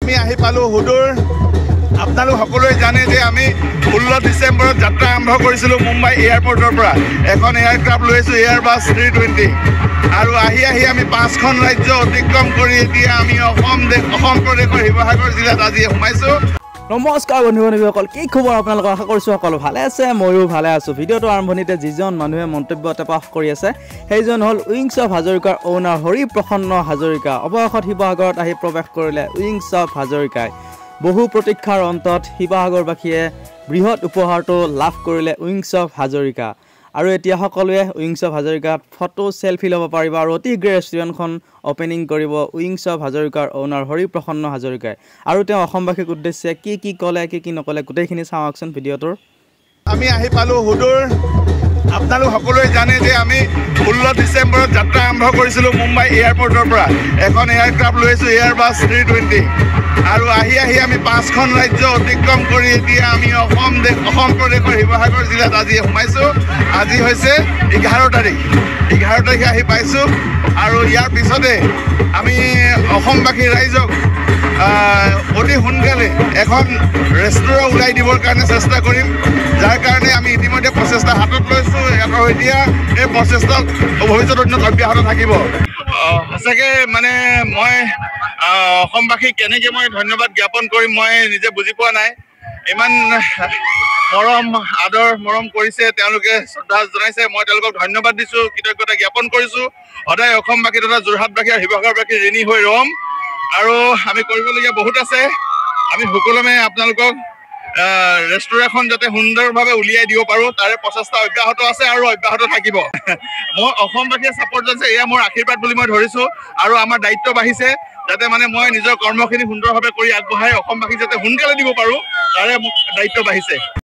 আমি আহি পালোঁ হুদুৰ। আপোনালোক সকলোৱে জানে যে আমি 16 ডিচেম্বৰত যাত্ৰা আৰম্ভ কৰিছিলোঁ মুম্বাই এয়াৰপৰ্টৰ পৰা। এখন এয়াৰক্ৰাফ্ট লৈছোঁ এয়াৰবাছ 320 আৰু আহি আমি 5খন ৰাজ্য অতিক্ৰম কৰি এতিয়া আমি অসম প্ৰদেশৰ শিৱসাগৰ জিলাত আজি সোমাইছোঁ। নমস্কাৰ বন্ধু বান্ধৱীসকল, কি খবৰ আপোনালোকৰ? আশা কৰিছোঁ সকলো ভালে আছে, ময়ো ভালে আছোঁ। ভিডিঅ'টো আৰম্ভণিতে যিজন মানুহে মন্তব্য এটা পাঠ কৰি আছে সেইজন হ'ল উইংছ অফ হাজৰিকাৰ অ'নাৰ হৰি প্ৰসন্ন হাজৰিকা। অৱশেষত শিৱসাগৰত আহি প্ৰৱেশ কৰিলে উইংছ অফ হাজৰিকাই। বহু প্ৰতীক্ষাৰ অন্তত শিৱসাগৰবাসীয়ে বৃহৎ উপহাৰটো লাভ কৰিলে উইংছ অফ হাজৰিকা। আৰু এতিয়া সকলোৱে উইংছ অফ হাজৰিকাত ফটো চেলফি ল'ব পাৰিব আৰু অতি গ্ৰে ৰেষ্টুৰেণ্টখন অপেনিং কৰিব উইংছ অফ হাজৰিকাৰ অ'নাৰ হৰি প্ৰসন্ন হাজৰিকাই। আৰু তেওঁ অসমবাসীক উদ্দেশ্যে কি ক'লে কি নক'লে গোটেইখিনি চাওকচোন ভিডিঅ'টোৰ। আমি আহি পালোঁ হুদুৰ। আপোনালোক সকলোৱে জানে যে আমি 16 ডিচেম্বৰত যাত্ৰা আৰম্ভ কৰিছিলোঁ মুম্বাই এয়াৰপৰ্টৰ পৰা। এখন এয়াৰক্ৰাফ্ট লৈছোঁ এয়াৰবাছ 320 আৰু আহি আমি 5খন ৰাজ্য অতিক্ৰম কৰি এতিয়া আমি অসম প্ৰদেশৰ শিৱসাগৰ জিলাত আজি সোমাইছোঁ। আজি হৈছে 11 তাৰিখ। 11 তাৰিখে আহি পাইছোঁ আৰু ইয়াৰ পিছতে আমি অসমবাসী ৰাইজক অতি সোনকালে এখন ৰেষ্টুৰেণ্ট ওলাই দিবৰ কাৰণে চেষ্টা কৰিম, যাৰ কাৰণে আমি ইতিমধ্যে প্ৰচেষ্টা হাতত লৈছোঁ আৰু এতিয়া এই প্ৰচেষ্টা ভৱিষ্যতৰ দিনত অব্যাহত থাকিব। সঁচাকৈ মানে মই অসমবাসীক কেনেকৈ মই ধন্যবাদ জ্ঞাপন কৰিম মই নিজে বুজি পোৱা নাই। ইমান মৰম কৰিছে তেওঁলোকে, শ্ৰদ্ধা জনাইছে, মই তেওঁলোকক ধন্যবাদ দিছোঁ, কৃতজ্ঞতা জ্ঞাপন কৰিছোঁ। সদায় অসমবাসী তথা যোৰহাটবাসী আৰু শিৱসাগৰবাসী ঋণী হৈ ৰ'ম আৰু আমি কৰিবলগীয়া বহুত আছে। আমি সুকলমে আপোনালোকক ৰেষ্টুৰেণ্টখন যাতে সুন্দৰভাৱে উলিয়াই দিব পাৰোঁ তাৰে প্ৰচেষ্টা অব্যাহত আছে আৰু অব্যাহত থাকিব। মই অসমবাসীয়ে ছাপৰ্ট দিছে, এয়া মোৰ আশীৰ্বাদ বুলি মই ধৰিছোঁ আৰু আমাৰ দায়িত্ব বাঢ়িছে যাতে মানে মই নিজৰ কৰ্মখিনি সুন্দৰভাৱে কৰি আগবঢ়াই অসমবাসীক যাতে সোনকালে দিব পাৰোঁ তাৰে মোক দায়িত্ব বাঢ়িছে।